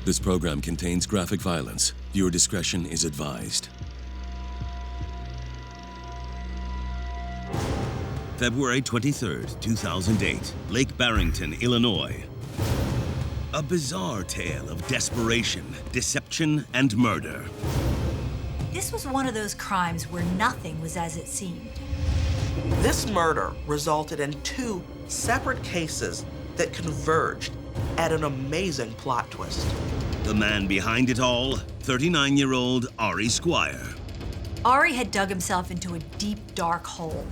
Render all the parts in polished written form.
This program contains graphic violence. Viewer discretion is advised. February 23rd, 2008, Lake Barrington, Illinois. A bizarre tale of desperation, deception, and murder. This was one of those crimes where nothing was as it seemed. This murder resulted in 2 separate cases that converged at an amazing plot twist. The man behind it all, 39-year-old Ari Squire. Ari had dug himself into a deep, dark hole.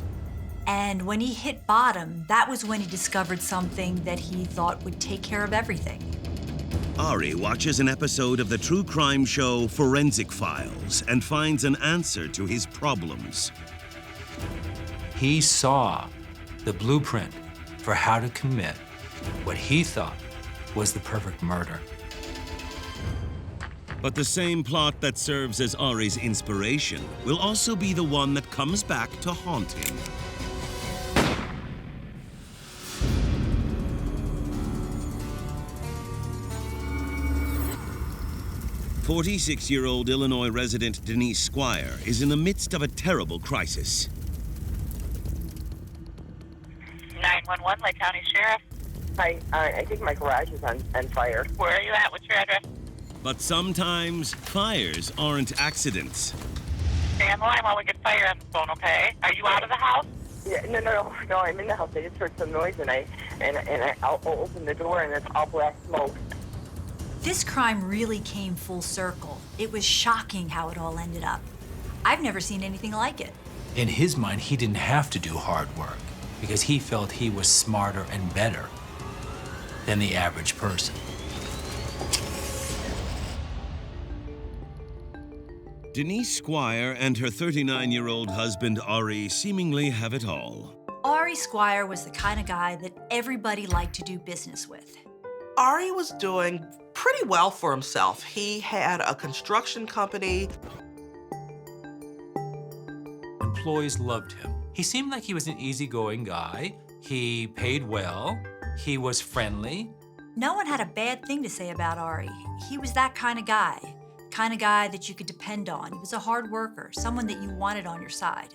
And when he hit bottom, that was when he discovered something that he thought would take care of everything. Ari watches an episode of the true crime show Forensic Files and finds an answer to his problems. He saw the blueprint for how to commit what he thought was the perfect murder. But the same plot that serves as Ari's inspiration will also be the one that comes back to haunt him. 46-year-old Illinois resident Denise Squire is in the midst of a terrible crisis. 911, Lake County Sheriff. Hi, I think my garage is on fire. Where are you at? What's your address? But sometimes fires aren't accidents. Stay on the line while we get fire on the phone, okay? Are you out of the house? Yeah, no, I'm in the house. I just heard some noise, and I'll open the door, and it's all black smoke. This crime really came full circle. It was shocking how it all ended up. I've never seen anything like it. In his mind, he didn't have to do hard work because he felt he was smarter and better than the average person. Denise Squire and her 39-year-old husband Ari seemingly have it all. Ari Squire was the kind of guy that everybody liked to do business with. Ari was doing pretty well for himself. He had a construction company. Employees loved him. He seemed like he was an easygoing guy. He paid well. He was friendly. No one had a bad thing to say about Ari. He was that kind of guy that you could depend on. He was a hard worker, someone that you wanted on your side.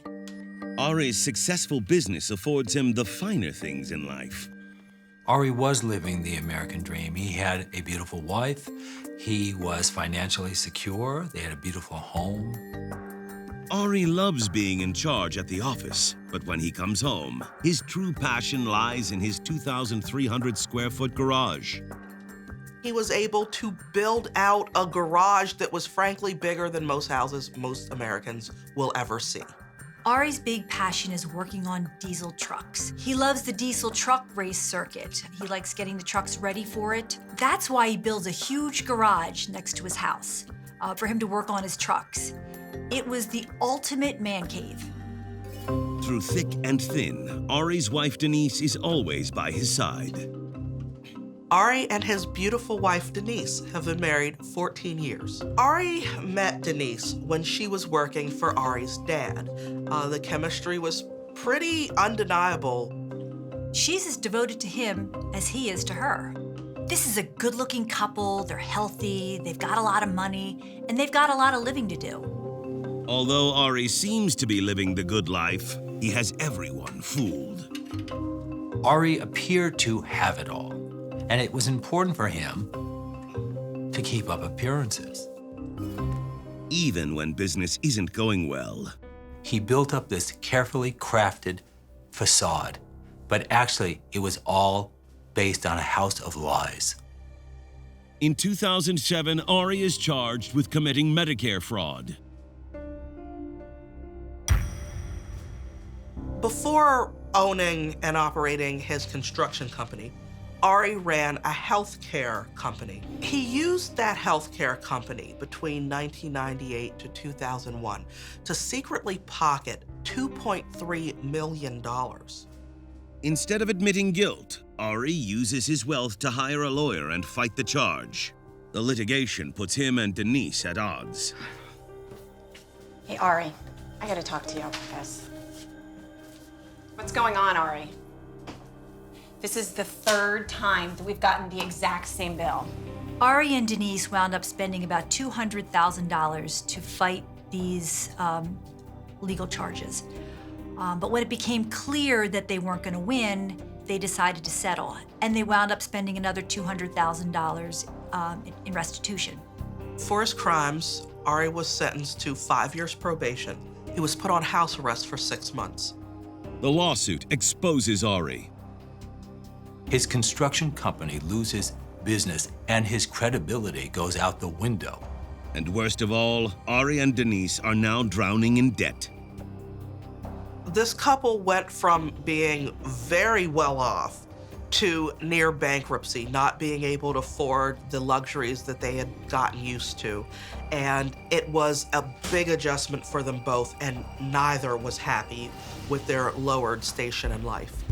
Ari's successful business affords him the finer things in life. Ari was living the American dream. He had a beautiful wife. He was financially secure. They had a beautiful home. Ari loves being in charge at the office, but when he comes home, his true passion lies in his 2,300 square foot garage. He was able to build out a garage that was frankly bigger than most houses most Americans will ever see. Ari's big passion is working on diesel trucks. He loves the diesel truck race circuit. He likes getting the trucks ready for it. That's why he builds a huge garage next to his house for him to work on his trucks. It was the ultimate man cave. Through thick and thin, Ari's wife Denise is always by his side. Ari and his beautiful wife, Denise, have been married 14 years. Ari met Denise when she was working for Ari's dad. The chemistry was pretty undeniable. She's as devoted to him as he is to her. This is a good-looking couple, they're healthy, they've got a lot of money, and they've got a lot of living to do. Although Ari seems to be living the good life, he has everyone fooled. Ari appeared to have it all, and it was important for him to keep up appearances. Even when business isn't going well. He built up this carefully crafted facade, but actually it was all based on a house of lies. In 2007, Ari is charged with committing Medicare fraud. Before owning and operating his construction company, Ari ran a healthcare company. He used that healthcare company between 1998 to 2001 to secretly pocket $2.3 million. Instead of admitting guilt, Ari uses his wealth to hire a lawyer and fight the charge. The litigation puts him and Denise at odds. Hey, Ari, I gotta talk to you about this. What's going on, Ari? This is the third time that we've gotten the exact same bill. Ari and Denise wound up spending about $200,000 to fight these legal charges. But when it became clear that they weren't going to win, they decided to settle. And they wound up spending another $200,000 in restitution. For his crimes, Ari was sentenced to 5 years probation. He was put on house arrest for 6 months. The lawsuit exposes Ari. His construction company loses business and his credibility goes out the window. And worst of all, Ari and Denise are now drowning in debt. This couple went from being very well off to near bankruptcy, not being able to afford the luxuries that they had gotten used to. And it was a big adjustment for them both, and neither was happy with their lowered station in life.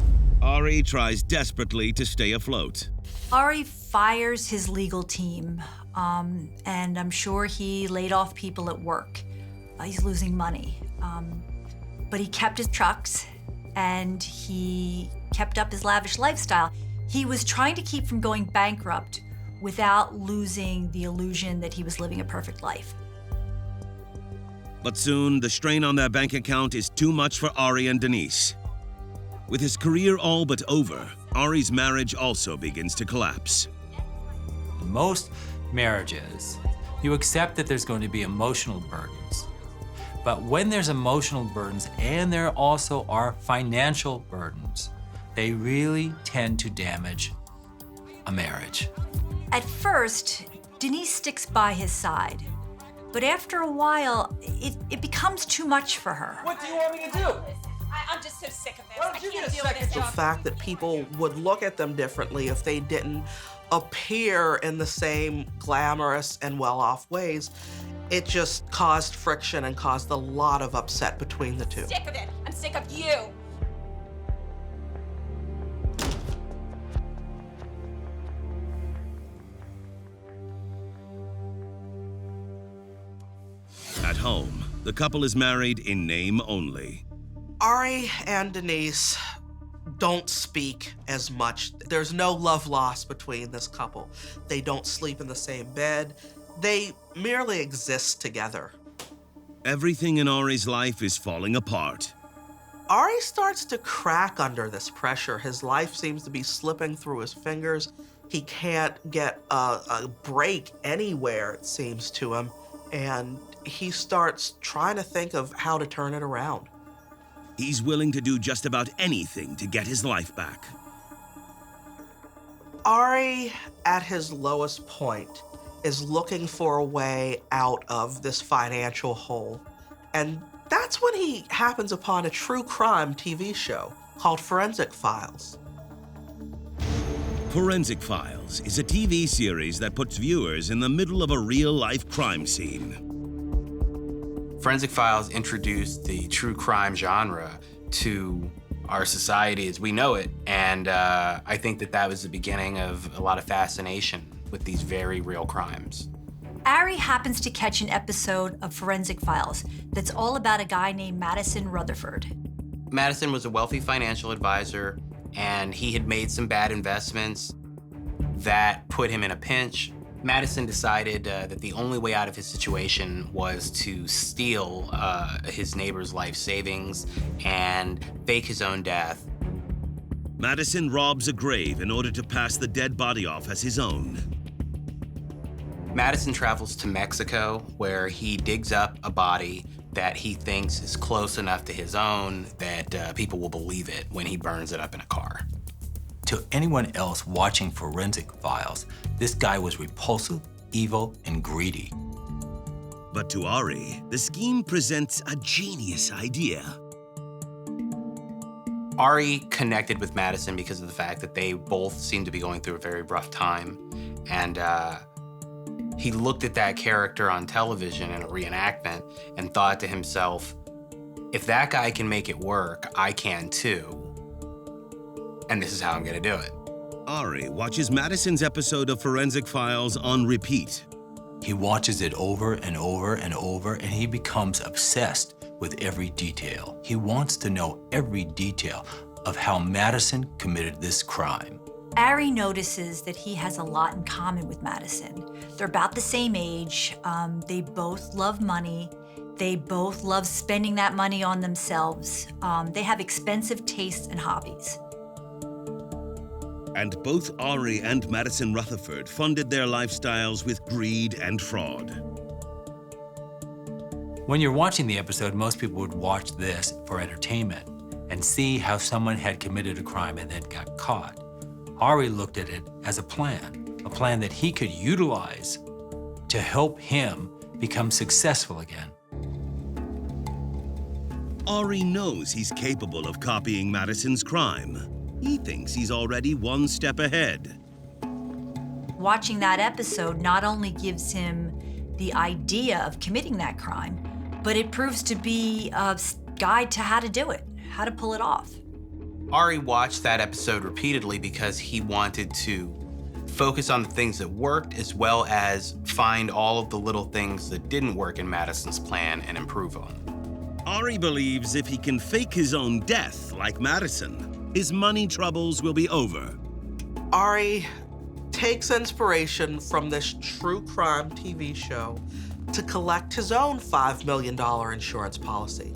Ari tries desperately to stay afloat. Ari fires his legal team, and I'm sure he laid off people at work. He's losing money. But he kept his trucks, and he kept up his lavish lifestyle. He was trying to keep from going bankrupt without losing the illusion that he was living a perfect life. But soon, the strain on their bank account is too much for Ari and Denise. With his career all but over, Ari's marriage also begins to collapse. In most marriages, you accept that there's going to be emotional burdens. But when there's emotional burdens and there also are financial burdens, they really tend to damage a marriage. At first, Denise sticks by his side. But after a while, it becomes too much for her. What do you want me to do? I'm just so sick of this. Why don't you get a second The job? fact that people would look at them differently if they didn't appear in the same glamorous and well-off ways, it just caused friction and caused a lot of upset between the two. Sick of it. I'm sick of you. At home, the couple is married in name only. Ari and Denise don't speak as much. There's no love lost between this couple. They don't sleep in the same bed. They merely exist together. Everything in Ari's life is falling apart. Ari starts to crack under this pressure. His life seems to be slipping through his fingers. He can't get a break anywhere, it seems to him. And he starts trying to think of how to turn it around. He's willing to do just about anything to get his life back. Ari, at his lowest point, is looking for a way out of this financial hole. And that's when he happens upon a true crime TV show called Forensic Files. Forensic Files is a TV series that puts viewers in the middle of a real-life crime scene. Forensic Files introduced the true crime genre to our society as we know it, and I think that was the beginning of a lot of fascination with these very real crimes. Ari happens to catch an episode of Forensic Files that's all about a guy named Madison Rutherford. Madison was a wealthy financial advisor, and he had made some bad investments that put him in a pinch. Madison decided that the only way out of his situation was to steal his neighbor's life savings and fake his own death. Madison robs a grave in order to pass the dead body off as his own. Madison travels to Mexico, where he digs up a body that he thinks is close enough to his own that people will believe it when he burns it up in a car. To anyone else watching Forensic Files, this guy was repulsive, evil, and greedy. But to Ari, the scheme presents a genius idea. Ari connected with Madison because of the fact that they both seemed to be going through a very rough time. And he looked at that character on television in a reenactment and thought to himself, if that guy can make it work, I can too. And this is how I'm gonna do it. Ari watches Madison's episode of Forensic Files on repeat. He watches it over and over and over, and he becomes obsessed with every detail. He wants to know every detail of how Madison committed this crime. Ari notices that he has a lot in common with Madison. They're about the same age. They both love money. They both love spending that money on themselves. They have expensive tastes and hobbies. And both Ari and Madison Rutherford funded their lifestyles with greed and fraud. When you're watching the episode, most people would watch this for entertainment and see how someone had committed a crime and then got caught. Ari looked at it as a plan that he could utilize to help him become successful again. Ari knows he's capable of copying Madison's crime. He thinks he's already one step ahead. Watching that episode not only gives him the idea of committing that crime, but it proves to be a guide to how to do it, how to pull it off. Ari watched that episode repeatedly because he wanted to focus on the things that worked as well as find all of the little things that didn't work in Madison's plan and improve on them. Ari believes if he can fake his own death like Madison, his money troubles will be over. Ari takes inspiration from this true crime TV show to collect his own $5 million insurance policy.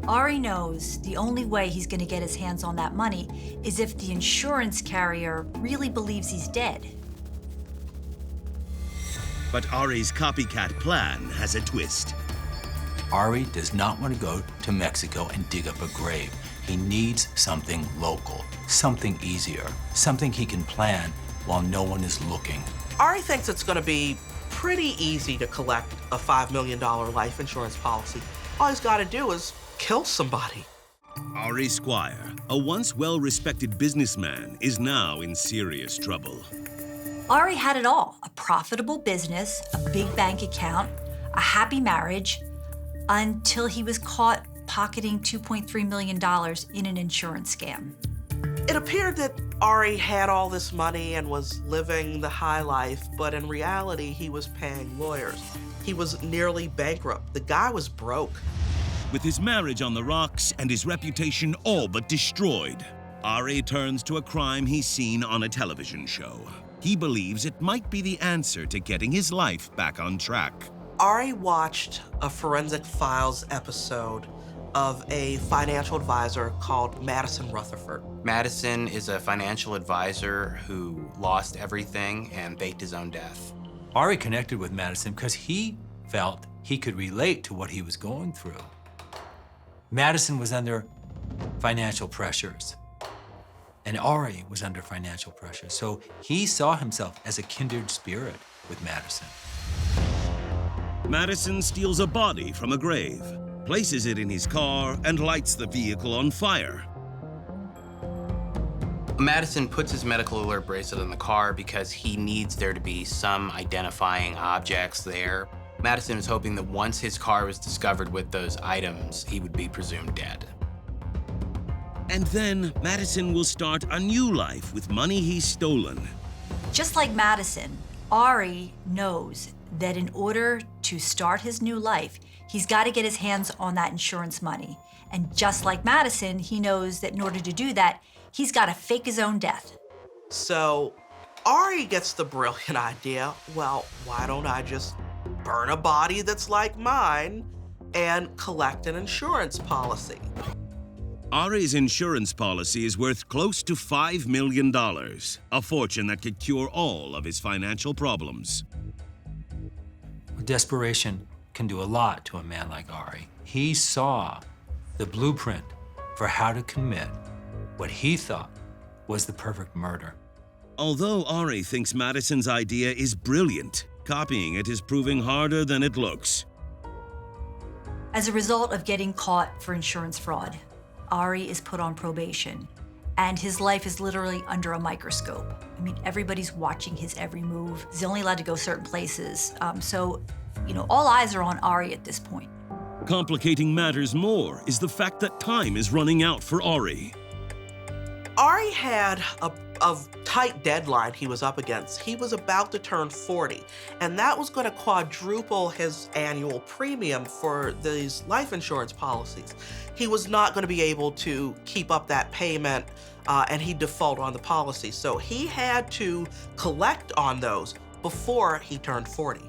Ari knows the only way he's going to get his hands on that money is if the insurance carrier really believes he's dead. But Ari's copycat plan has a twist. Ari does not want to go to Mexico and dig up a grave. He needs something local, something easier, something he can plan while no one is looking. Ari thinks it's going to be pretty easy to collect a $5 million life insurance policy. All he's got to do is kill somebody. Ari Squire, a once well-respected businessman, is now in serious trouble. Ari had it all: a profitable business, a big bank account, a happy marriage, until he was caught pocketing $2.3 million in an insurance scam. It appeared that Ari had all this money and was living the high life, but in reality, he was paying lawyers. He was nearly bankrupt. The guy was broke. With his marriage on the rocks and his reputation all but destroyed, Ari turns to a crime he's seen on a television show. He believes it might be the answer to getting his life back on track. Ari watched a Forensic Files episode of a financial advisor called Madison Rutherford. Madison is a financial advisor who lost everything and faked his own death. Ari connected with Madison because he felt he could relate to what he was going through. Madison was under financial pressures, and Ari was under financial pressure, so he saw himself as a kindred spirit with Madison. Madison steals a body from a grave, places it in his car, and lights the vehicle on fire. Madison puts his medical alert bracelet in the car because he needs there to be some identifying objects there. Madison was hoping that once his car was discovered with those items, he would be presumed dead. And then Madison will start a new life with money he's stolen. Just like Madison, Ari knows that in order to start his new life, he's got to get his hands on that insurance money. And just like Madison, he knows that in order to do that, he's got to fake his own death. So Ari gets the brilliant idea, well, why don't I just burn a body that's like mine and collect an insurance policy? Ari's insurance policy is worth close to $5 million, a fortune that could cure all of his financial problems. Desperation can do a lot to a man like Ari. He saw the blueprint for how to commit what he thought was the perfect murder. Although Ari thinks Madison's idea is brilliant, copying it is proving harder than it looks. As a result of getting caught for insurance fraud, Ari is put on probation, and his life is literally under a microscope. I mean, everybody's watching his every move. He's only allowed to go certain places. So, all eyes are on Ari at this point. Complicating matters more is the fact that time is running out for Ari. Ari had a tight deadline he was up against. He was about to turn 40, and that was going to quadruple his annual premium for these life insurance policies. He was not going to be able to keep up that payment and he'd default on the policy. So he had to collect on those before he turned 40.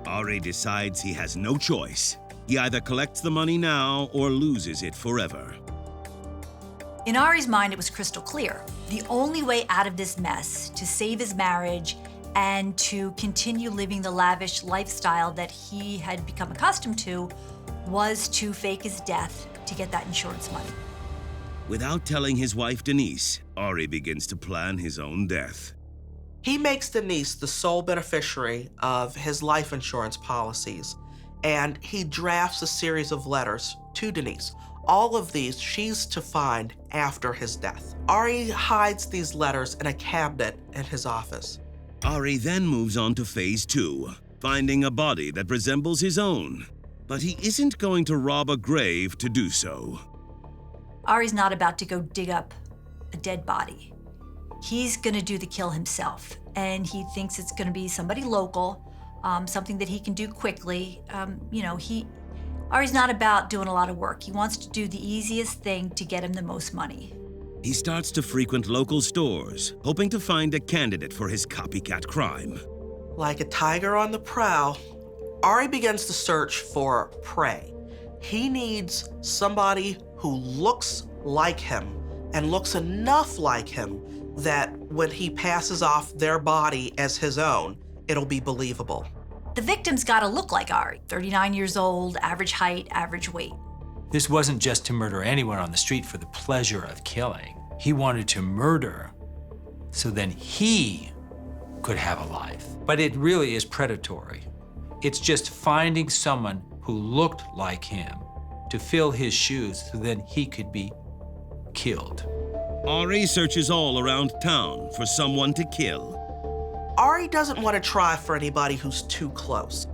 Ari decides he has no choice. He either collects the money now or loses it forever. In Ari's mind, it was crystal clear. The only way out of this mess, to save his marriage and to continue living the lavish lifestyle that he had become accustomed to, was to fake his death to get that insurance money. Without telling his wife Denise, Ari begins to plan his own death. He makes Denise the sole beneficiary of his life insurance policies, and he drafts a series of letters to Denise. All of these she's to find after his death. Ari hides these letters in a cabinet in his office. Ari then moves on to phase 2, finding a body that resembles his own. But he isn't going to rob a grave to do so. Ari's not about to go dig up a dead body. He's gonna do the kill himself, and he thinks it's gonna be somebody local, something that he can do quickly. Ari's not about doing a lot of work. He wants to do the easiest thing to get him the most money. He starts to frequent local stores, hoping to find a candidate for his copycat crime. Like a tiger on the prowl, Ari begins to search for prey. He needs somebody who looks like him and looks enough like him that when he passes off their body as his own, it'll be believable. The victim's gotta look like Ari, 39 years old, average height, average weight. This wasn't just to murder anyone on the street for the pleasure of killing. He wanted to murder so then he could have a life. But it really is predatory. It's just finding someone who looked like him to fill his shoes so then he could be killed. Ari searches all around town for someone to kill. Ari doesn't want to try for anybody who's too close.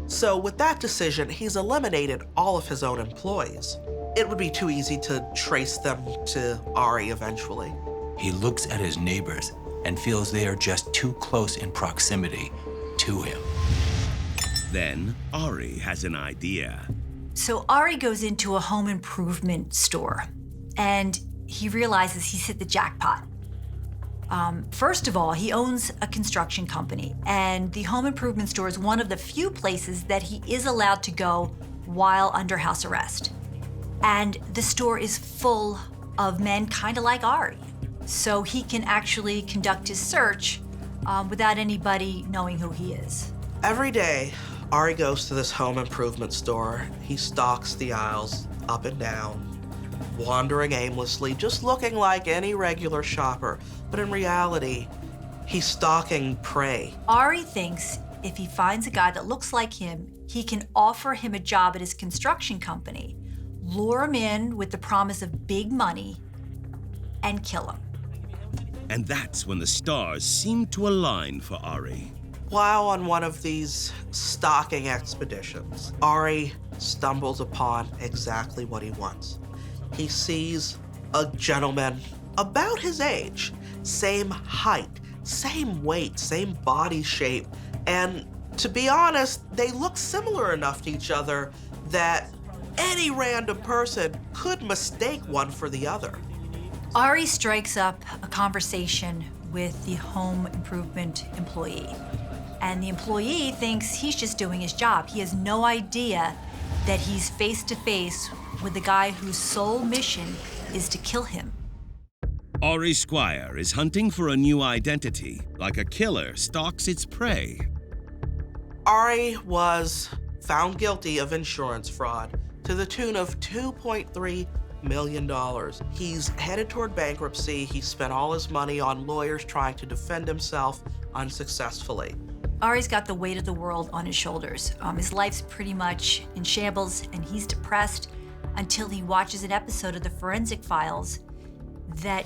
So with that decision, he's eliminated all of his own employees. It would be too easy to trace them to Ari eventually. He looks at his neighbors and feels they are just too close in proximity to him. Then Ari has an idea. So Ari goes into a home improvement store, and he realizes he's hit the jackpot. First of all, he owns a construction company, and the home improvement store is one of the few places that he is allowed to go while under house arrest. And the store is full of men kind of like Ari. So he can actually conduct his search without anybody knowing who he is. Every day, Ari goes to this home improvement store. He stalks the aisles up and down, wandering aimlessly, just looking like any regular shopper. But in reality, he's stalking prey. Ari thinks if he finds a guy that looks like him, he can offer him a job at his construction company, lure him in with the promise of big money, and kill him. And that's when the stars seem to align for Ari. While on one of these stalking expeditions, Ari stumbles upon exactly what he wants. He sees a gentleman about his age, same height, same weight, same body shape, and to be honest, they look similar enough to each other that any random person could mistake one for the other. Ari strikes up a conversation with the home improvement employee. And the employee thinks he's just doing his job. He has no idea that he's face to face with the guy whose sole mission is to kill him. Ari Squire is hunting for a new identity, like a killer stalks its prey. Ari was found guilty of insurance fraud to the tune of $2.3 million. He's headed toward bankruptcy. He spent all his money on lawyers trying to defend himself unsuccessfully. Ari's got the weight of the world on his shoulders. His life's pretty much in shambles, and he's depressed until he watches an episode of the Forensic Files that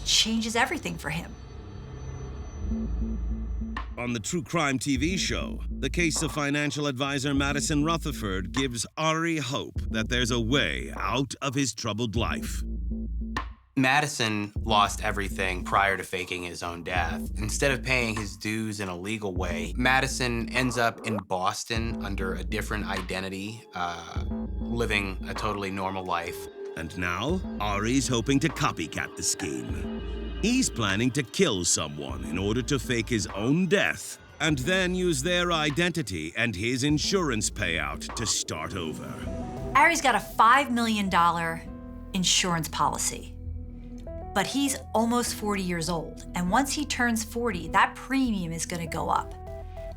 changes everything for him. On the true crime TV show, the case of financial advisor Madison Rutherford gives Ari hope that there's a way out of his troubled life. Madison lost everything prior to faking his own death. Instead of paying his dues in a legal way, Madison ends up in Boston under a different identity, living a totally normal life. And now, Ari's hoping to copycat the scheme. He's planning to kill someone in order to fake his own death, and then use their identity and his insurance payout to start over. Ari's got a $5 million insurance policy. But he's almost 40 years old, and once he turns 40, that premium is gonna go up.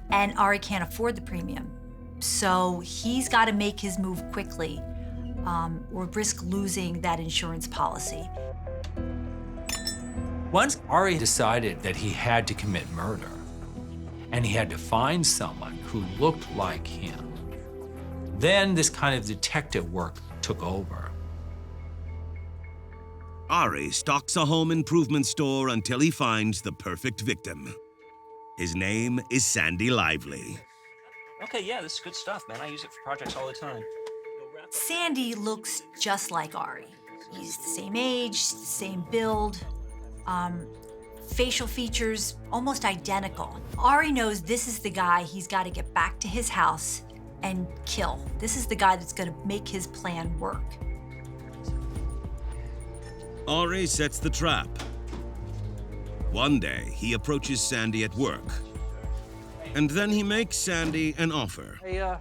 And Ari can't afford the premium. So he's gotta make his move quickly, or risk losing that insurance policy. Once Ari decided that he had to commit murder, and he had to find someone who looked like him, then this kind of detective work took over. Ari stalks a home improvement store until he finds the perfect victim. His name is Sandy Lively. Okay, yeah, this is good stuff, man. I use it for projects all the time. Sandy looks just like Ari. He's the same age, same build, facial features almost identical. Ari knows this is the guy he's got to get back to his house and kill. This is the guy that's going to make his plan work. Ari sets the trap. One day, he approaches Sandy at work. And then he makes Sandy an offer. Hey, I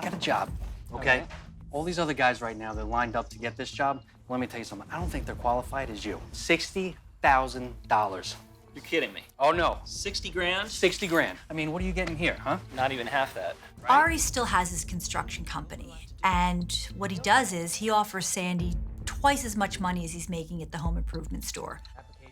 got a job, okay? All these other guys right now, they're lined up to get this job. Let me tell you something. I don't think they're qualified as you. $60,000. You're kidding me. Oh, no. 60 grand? 60 grand. I mean, what are you getting here, huh? Not even half that. Right? Ari still has his construction company. And what he does is he offers Sandy twice as much money as he's making at the home improvement store.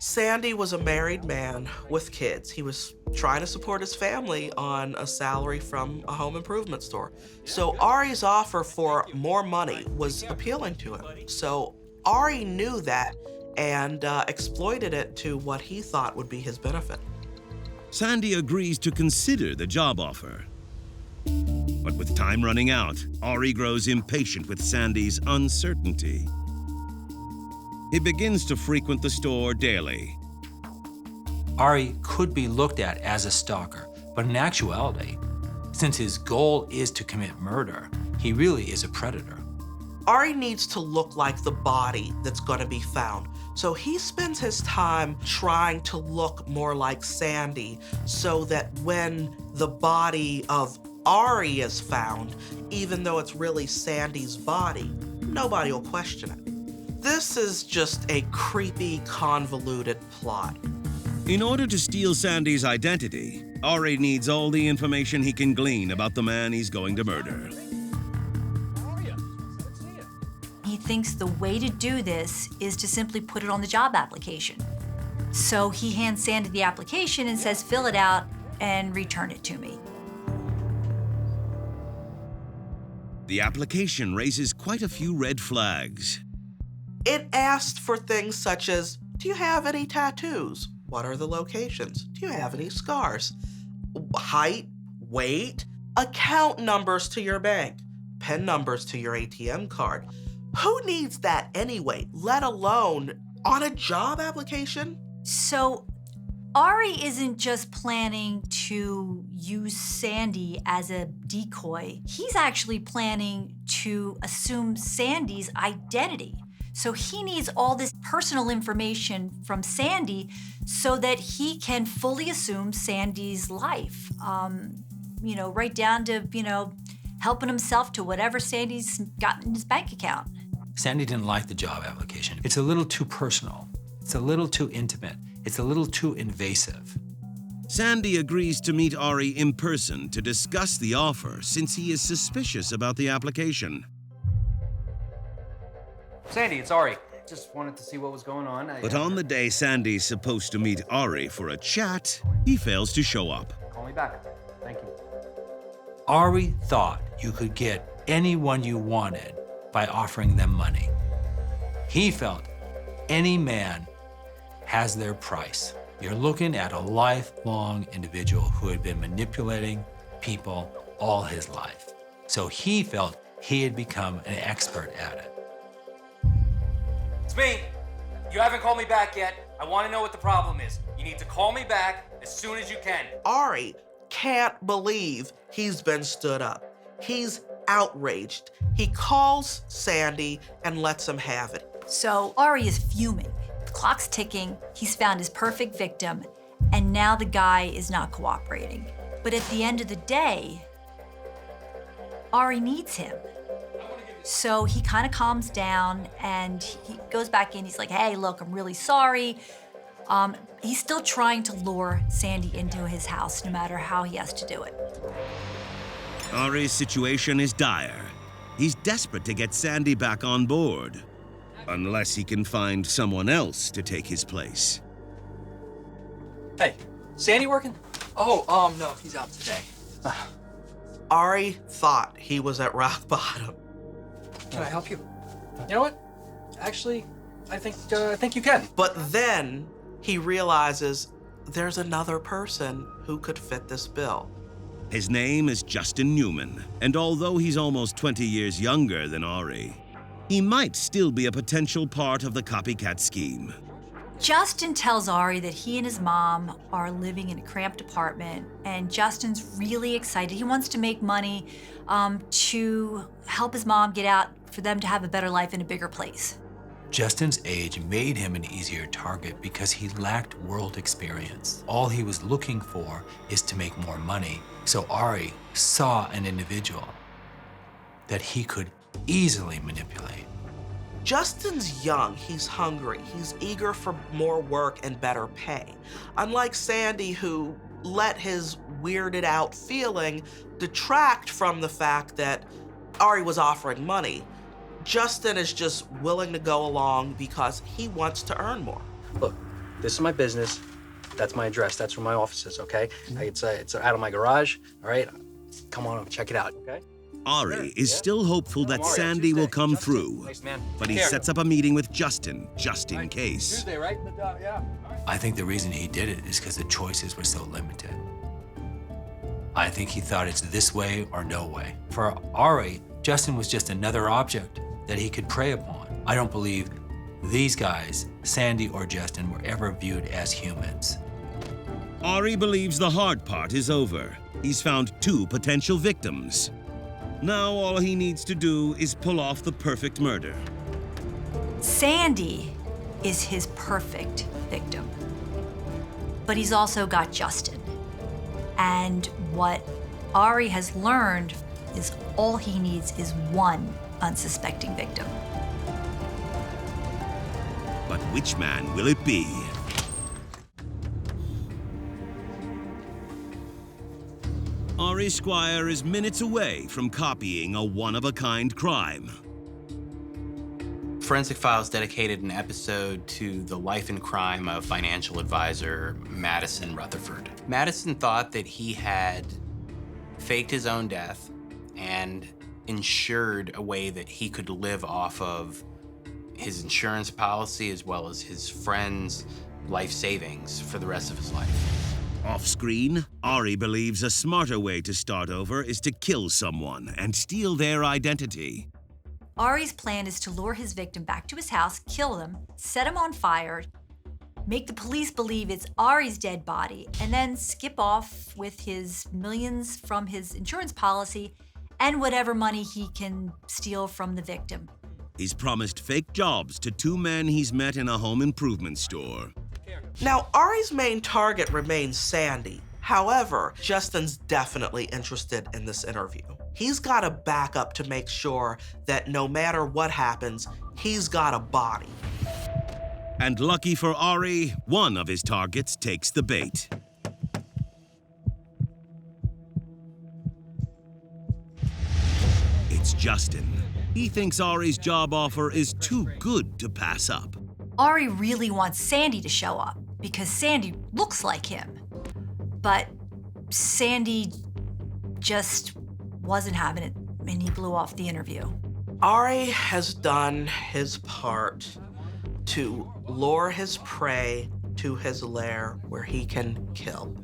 Sandy was a married man with kids. He was trying to support his family on a salary from a home improvement store. So Ari's offer for more money was appealing to him. So Ari knew that and exploited it to what he thought would be his benefit. Sandy agrees to consider the job offer. But with time running out, Ari grows impatient with Sandy's uncertainty. He begins to frequent the store daily. Ari could be looked at as a stalker, but in actuality, since his goal is to commit murder, he really is a predator. Ari needs to look like the body that's going to be found. So he spends his time trying to look more like Sandy so that when the body of Ari is found, even though it's really Sandy's body, nobody will question it. This is just a creepy, convoluted plot. In order to steal Sandy's identity, Ari needs all the information he can glean about the man he's going to murder. He thinks the way to do this is to simply put it on the job application. So he hands Sandy the application and says, fill it out and return it to me. The application raises quite a few red flags. It asked for things such as, do you have any tattoos? What are the locations? Do you have any scars? Height, weight, account numbers to your bank, PIN numbers to your ATM card. Who needs that anyway, let alone on a job application? So Ari isn't just planning to use Sandy as a decoy. He's actually planning to assume Sandy's identity. So he needs all this personal information from Sandy so that he can fully assume Sandy's life. Right down to, helping himself to whatever Sandy's got in his bank account. Sandy didn't like the job application. It's a little too personal. It's a little too intimate. It's a little too invasive. Sandy agrees to meet Ari in person to discuss the offer since he is suspicious about the application. Sandy, it's Ari. Just wanted to see what was going on. But on the day Sandy's supposed to meet Ari for a chat, he fails to show up. Call me back. Thank you. Ari thought you could get anyone you wanted by offering them money. He felt any man has their price. You're looking at a lifelong individual who had been manipulating people all his life. So he felt he had become an expert at it. It's me. You haven't called me back yet. I want to know what the problem is. You need to call me back as soon as you can. Ari can't believe he's been stood up. He's outraged, he calls Sandy and lets him have it. So Ari is fuming. The clock's ticking, he's found his perfect victim, and now the guy is not cooperating. But at the end of the day, Ari needs him. So he kind of calms down and he goes back in. He's like, hey, look, I'm really sorry. He's still trying to lure Sandy into his house, no matter how he has to do it. Ari's situation is dire. He's desperate to get Sandy back on board, unless he can find someone else to take his place. Hey, Sandy working? Oh, no, he's out today. Ari thought he was at rock bottom. Can I help you? You know what? Actually, I think you can. But then he realizes there's another person who could fit this bill. His name is Justin Newman, and although he's almost 20 years younger than Ari, he might still be a potential part of the copycat scheme. Justin tells Ari that he and his mom are living in a cramped apartment, and Justin's really excited. He wants to make money to help his mom get out, for them to have a better life in a bigger place. Justin's age made him an easier target because he lacked world experience. All he was looking for is to make more money. So Ari saw an individual that he could easily manipulate. Justin's young, he's hungry, he's eager for more work and better pay. Unlike Sandy, who let his weirded out feeling detract from the fact that Ari was offering money, Justin is just willing to go along because he wants to earn more. Look, this is my business. That's my address. That's where my office is, okay? It's out of my garage, all right? Come on, check it out, okay? Ari is still hopeful that Sandy will come through, but he sets up a meeting with Justin, just in case. Tuesday, right? Yeah. I think the reason he did it is because the choices were so limited. I think he thought it's this way or no way. For Ari, Justin was just another object that he could prey upon. I don't believe these guys, Sandy or Justin, were ever viewed as humans. Ari believes the hard part is over. He's found 2 potential victims. Now all he needs to do is pull off the perfect murder. Sandy is his perfect victim. But he's also got Justin. And what Ari has learned is all he needs is one unsuspecting victim. But which man will it be? Ari Squire is minutes away from copying a one-of-a-kind crime. Forensic Files dedicated an episode to the life and crime of financial advisor Madison Rutherford. Madison thought that he had faked his own death and ensured a way that he could live off of his insurance policy as well as his friends' life savings for the rest of his life. Off-screen, Ari believes a smarter way to start over is to kill someone and steal their identity. Ari's plan is to lure his victim back to his house, kill him, set him on fire, make the police believe it's Ari's dead body, and then skip off with his millions from his insurance policy and whatever money he can steal from the victim. He's promised fake jobs to 2 men he's met in a home improvement store. Now, Ari's main target remains Sandy. However, Justin's definitely interested in this interview. He's got a backup to make sure that no matter what happens, he's got a body. And lucky for Ari, one of his targets takes the bait. It's Justin. He thinks Ari's job offer is too good to pass up. Ari really wants Sandy to show up because Sandy looks like him. But Sandy just wasn't having it, and he blew off the interview. Ari has done his part to lure his prey to his lair where he can kill.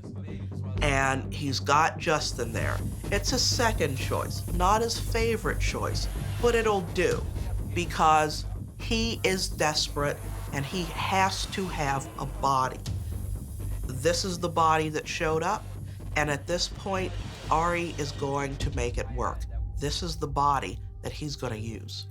And he's got Justin there. It's his second choice, not his favorite choice, but it'll do because he is desperate and he has to have a body. This is the body that showed up, and at this point, Ari is going to make it work. this is the body that he's going to use.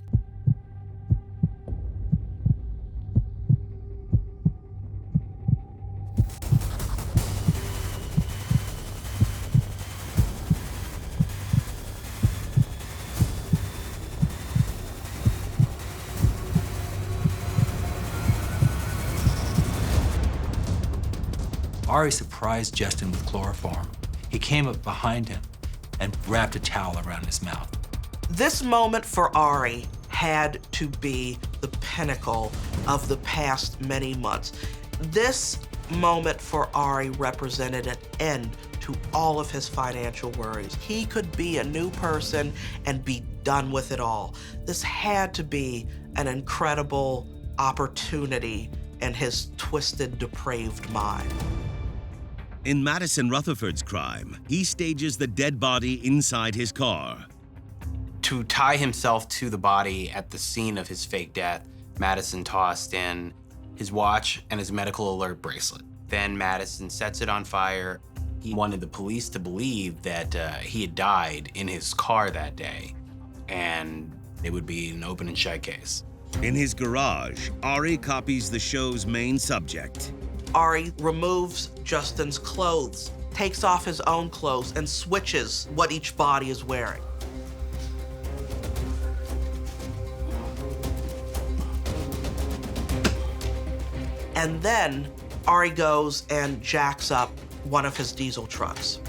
Ari surprised Justin with chloroform. He came up behind him and wrapped a towel around his mouth. This moment for Ari had to be the pinnacle of the past many months. This moment for Ari represented an end to all of his financial worries. He could be a new person and be done with it all. This had to be an incredible opportunity in his twisted, depraved mind. In Madison Rutherford's crime, he stages the dead body inside his car. To tie himself to the body at the scene of his fake death, Madison tossed in his watch and his medical alert bracelet. Then Madison sets it on fire. He wanted the police to believe that he had died in his car that day, and it would be an open and shut case. In his garage, Ari copies the show's main subject. Ari removes Justin's clothes, takes off his own clothes, and switches what each body is wearing. And then Ari goes and jacks up one of his diesel trucks.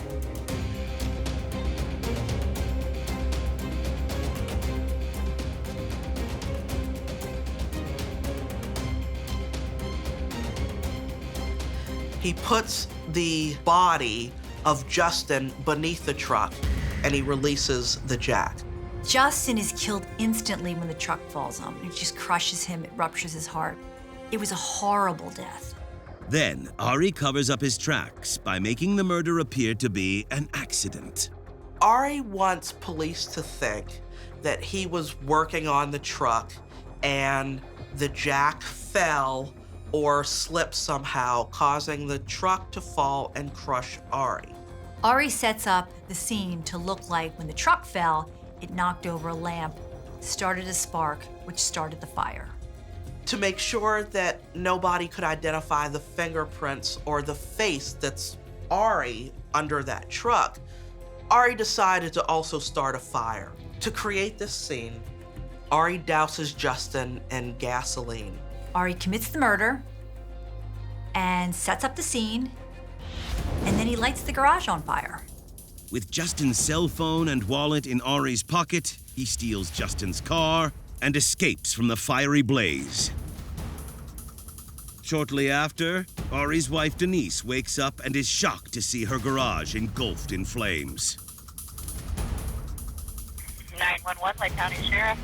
He puts the body of Justin beneath the truck, and he releases the jack. Justin is killed instantly when the truck falls on him. It just crushes him, it ruptures his heart. It was a horrible death. Then, Ari covers up his tracks by making the murder appear to be an accident. Ari wants police to think that he was working on the truck and the jack fell or slipped somehow, causing the truck to fall and crush Ari. Ari sets up the scene to look like when the truck fell, it knocked over a lamp, started a spark, which started the fire. To make sure that nobody could identify the fingerprints or the face that's Ari under that truck, Ari decided to also start a fire. To create this scene, Ari douses Justin in gasoline. Ari commits the murder and sets up the scene, and then he lights the garage on fire. With Justin's cell phone and wallet in Ari's pocket, he steals Justin's car and escapes from the fiery blaze. Shortly after, Ari's wife Denise wakes up and is shocked to see her garage engulfed in flames. 911, Lake County Sheriff.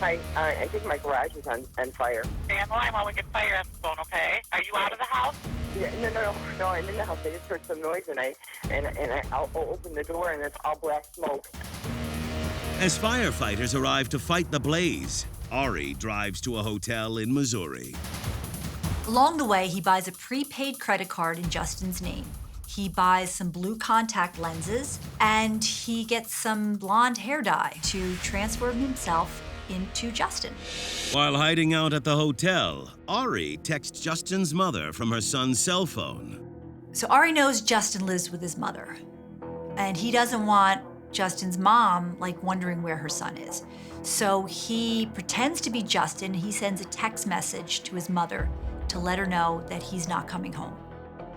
Hi, I think my garage is on fire. Stay on the line while we get fire on the phone, okay? Are you out of the house? Yeah, no, I'm in the house. I just heard some noise, and I'll open the door, and it's all black smoke. As firefighters arrive to fight the blaze, Ari drives to a hotel in Missouri. Along the way, he buys a prepaid credit card in Justin's name. He buys some blue contact lenses, and he gets some blonde hair dye to transform himself into Justin. While hiding out at the hotel, Ari texts Justin's mother from her son's cell phone. So Ari knows Justin lives with his mother, and he doesn't want Justin's mom wondering where her son is. So he pretends to be Justin. He sends a text message to his mother to let her know that he's not coming home.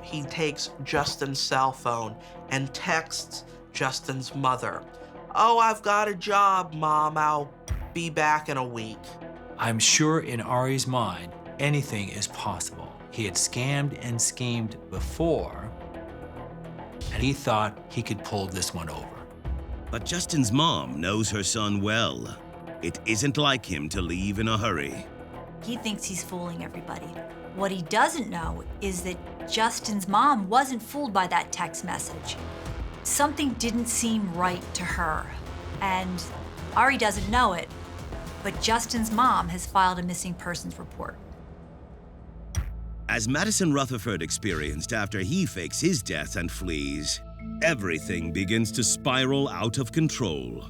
He takes Justin's cell phone and texts Justin's mother. "Oh, I've got a job, Mom. I'll be back in a week." I'm sure in Ari's mind, anything is possible. He had scammed and schemed before, and he thought he could pull this one over. But Justin's mom knows her son well. It isn't like him to leave in a hurry. He thinks he's fooling everybody. What he doesn't know is that Justin's mom wasn't fooled by that text message. Something didn't seem right to her, and Ari doesn't know it, but Justin's mom has filed a missing persons report. As Madison Rutherford experienced after he fakes his death and flees, everything begins to spiral out of control.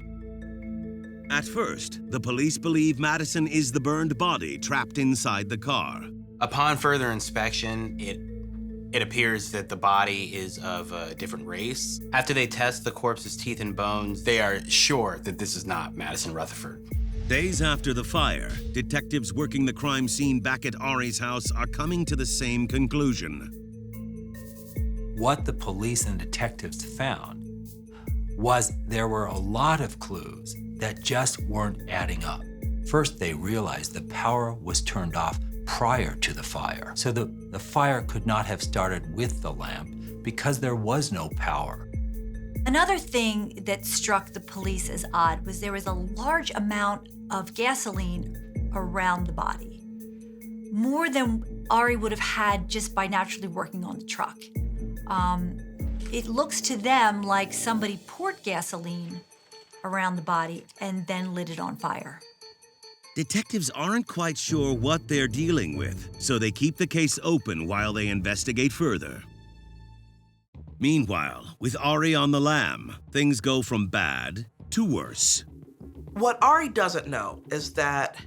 At first, the police believe Madison is the burned body trapped inside the car. Upon further inspection, it appears that the body is of a different race. After they test the corpse's teeth and bones, they are sure that this is not Madison Rutherford. Days after the fire, detectives working the crime scene back at Ari's house are coming to the same conclusion. What the police and detectives found was there were a lot of clues that just weren't adding up. First, they realized the power was turned off prior to the fire. So the fire could not have started with the lamp because there was no power. Another thing that struck the police as odd was there was a large amount of gasoline around the body, more than Ari would have had just by naturally working on the truck. It looks to them like somebody poured gasoline around the body and then lit it on fire. Detectives aren't quite sure what they're dealing with, so they keep the case open while they investigate further. Meanwhile, with Ari on the lam, things go from bad to worse. What Ari doesn't know is that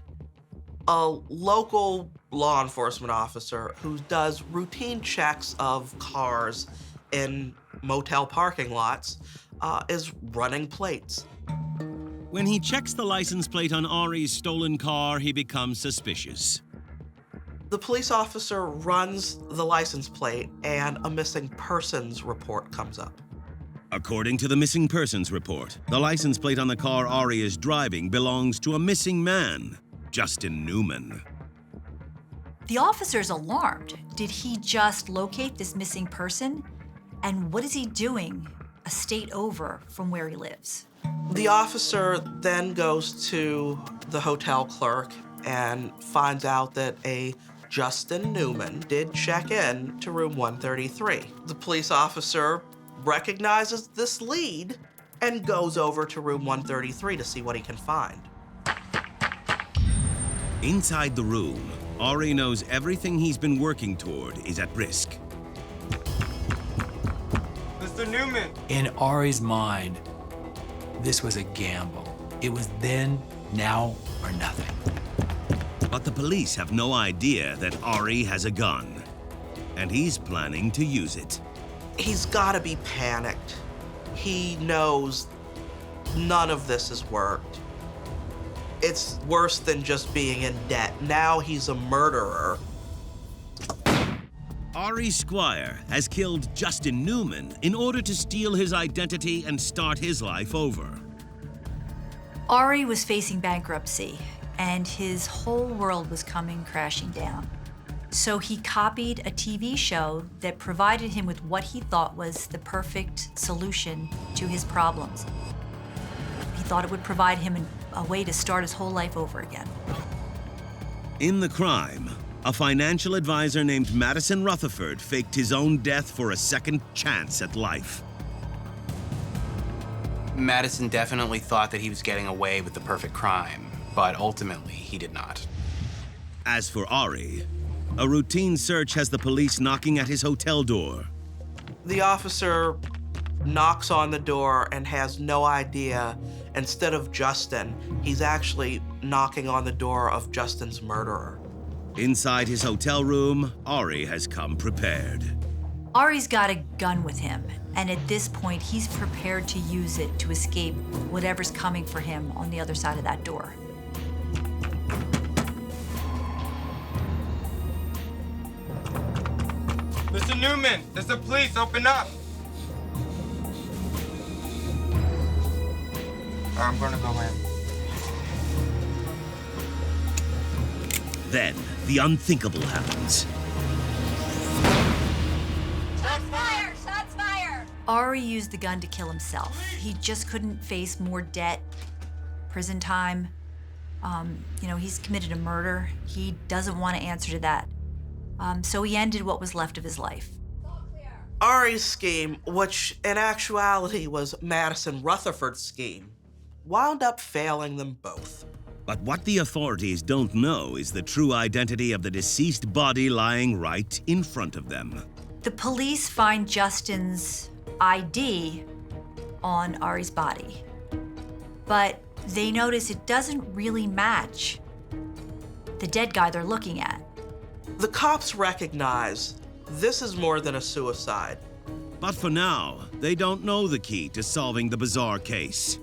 a local law enforcement officer who does routine checks of cars in motel parking lots is running plates. When he checks the license plate on Ari's stolen car, he becomes suspicious. The police officer runs the license plate and a missing persons report comes up. According to the missing persons report, the license plate on the car Ari is driving belongs to a missing man, Justin Newman. The officer's alarmed. Did he just locate this missing person? And what is he doing a state over from where he lives? The officer then goes to the hotel clerk and finds out that a Justin Newman did check in to room 133. The police officer recognizes this lead and goes over to room 133 to see what he can find. Inside the room, Ari knows everything he's been working toward is at risk. Mr. Newman! In Ari's mind, this was a gamble. It was then, now, or nothing. But the police have no idea that Ari has a gun, and he's planning to use it. He's gotta be panicked. He knows none of this has worked. It's worse than just being in debt. Now he's a murderer. Ari Squire has killed Justin Newman in order to steal his identity and start his life over. Ari was facing bankruptcy, and his whole world was coming crashing down. So he copied a TV show that provided him with what he thought was the perfect solution to his problems. He thought it would provide him a way to start his whole life over again. In the crime, a financial advisor named Madison Rutherford faked his own death for a second chance at life. Madison definitely thought that he was getting away with the perfect crime, but ultimately he did not. As for Ari, a routine search has the police knocking at his hotel door. The officer knocks on the door and has no idea. Instead of Justin, he's actually knocking on the door of Justin's murderer. Inside his hotel room, Ari has come prepared. Ari's got a gun with him, and at this point, he's prepared to use it to escape whatever's coming for him on the other side of that door. Mr. Newman, it's the police, open up! I'm gonna go in. Then, the unthinkable happens. Shots fired! Shots fired! Ari used the gun to kill himself. He just couldn't face more debt, prison time. He's committed a murder. He doesn't want to answer to that. So he ended what was left of his life. Ari's scheme, which in actuality was Madison Rutherford's scheme, wound up failing them both. But what the authorities don't know is the true identity of the deceased body lying right in front of them. The police find Justin's ID on Ari's body, but they notice it doesn't really match the dead guy they're looking at. The cops recognize this is more than a suicide. But for now, they don't know the key to solving the bizarre case.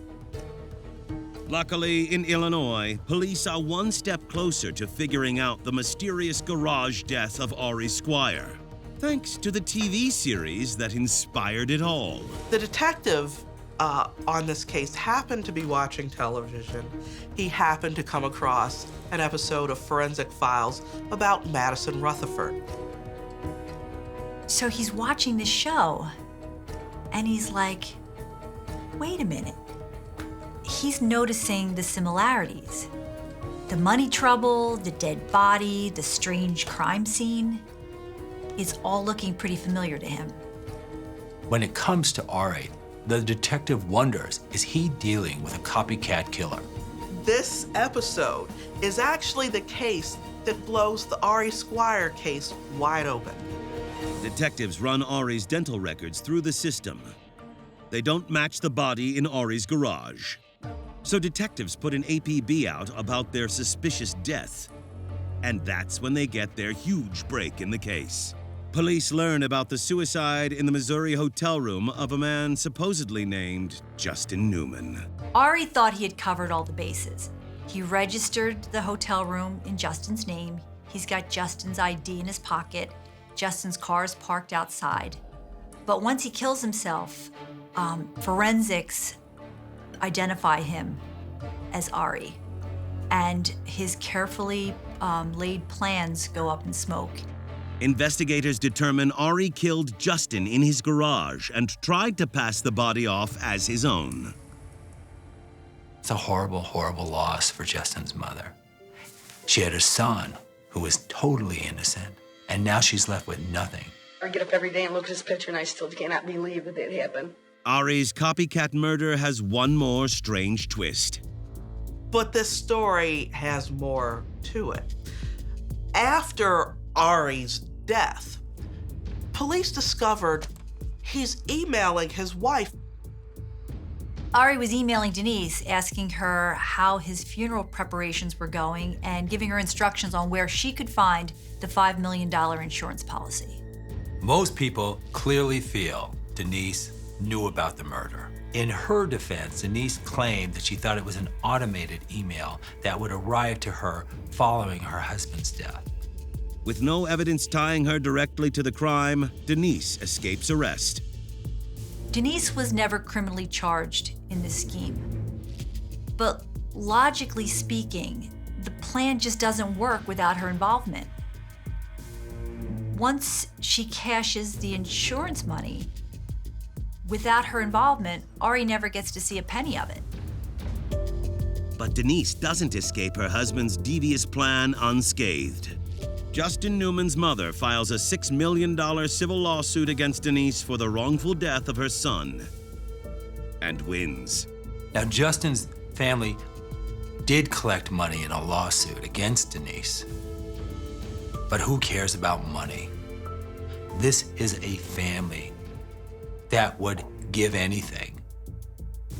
Luckily, in Illinois, police are one step closer to figuring out the mysterious garage death of Ari Squire, thanks to the TV series that inspired it all. The detective on this case happened to be watching television. He happened to come across an episode of Forensic Files about Madison Rutherford. So he's watching this show, and he's like, wait a minute. He's noticing the similarities. The money trouble, the dead body, the strange crime scene. It's all looking pretty familiar to him. When it comes to Ari, the detective wonders, is he dealing with a copycat killer? This episode is actually the case that blows the Ari Squire case wide open. Detectives run Ari's dental records through the system. They don't match the body in Ari's garage. So detectives put an APB out about their suspicious death. And that's when they get their huge break in the case. Police learn about the suicide in the Missouri hotel room of a man supposedly named Justin Newman. Ari thought he had covered all the bases. He registered the hotel room in Justin's name. He's got Justin's ID in his pocket. Justin's car is parked outside. But once he kills himself, forensics identify him as Ari. And his carefully laid plans go up in smoke. Investigators determine Ari killed Justin in his garage and tried to pass the body off as his own. It's a horrible, horrible loss for Justin's mother. She had a son who was totally innocent, and now she's left with nothing. I get up every day and look at this picture, and I still cannot believe that it happened. Ari's copycat murder has one more strange twist. But this story has more to it. After Ari's death, police discovered he's emailing his wife. Ari was emailing Denise, asking her how his funeral preparations were going and giving her instructions on where she could find the $5 million insurance policy. Most people clearly feel Denise knew about the murder. In her defense, Denise claimed that she thought it was an automated email that would arrive to her following her husband's death. With no evidence tying her directly to the crime, Denise escapes arrest. Denise was never criminally charged in this scheme. But logically speaking, the plan just doesn't work without her involvement. Once she cashes the insurance money, without her involvement, Ari never gets to see a penny of it. But Denise doesn't escape her husband's devious plan unscathed. Justin Newman's mother files a $6 million civil lawsuit against Denise for the wrongful death of her son, and wins. Now, Justin's family did collect money in a lawsuit against Denise. But who cares about money? This is a family that would give anything,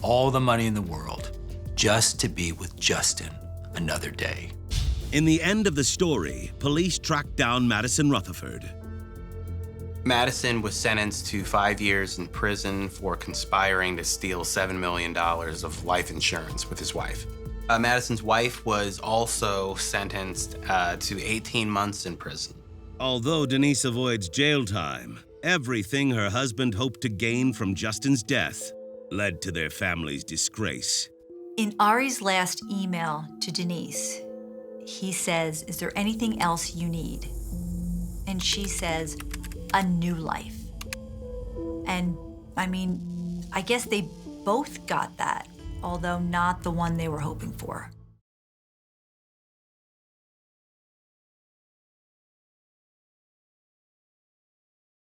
all the money in the world, just to be with Justin another day. In the end of the story, police tracked down Madison Rutherford. Madison was sentenced to 5 years in prison for conspiring to steal $7 million of life insurance with his wife. Madison's wife was also sentenced to 18 months in prison. Although Denise avoids jail time, everything her husband hoped to gain from Justin's death led to their family's disgrace. In Ari's last email to Denise, he says, "Is there anything else you need?" And she says, "A new life." And I mean, I guess they both got that, although not the one they were hoping for.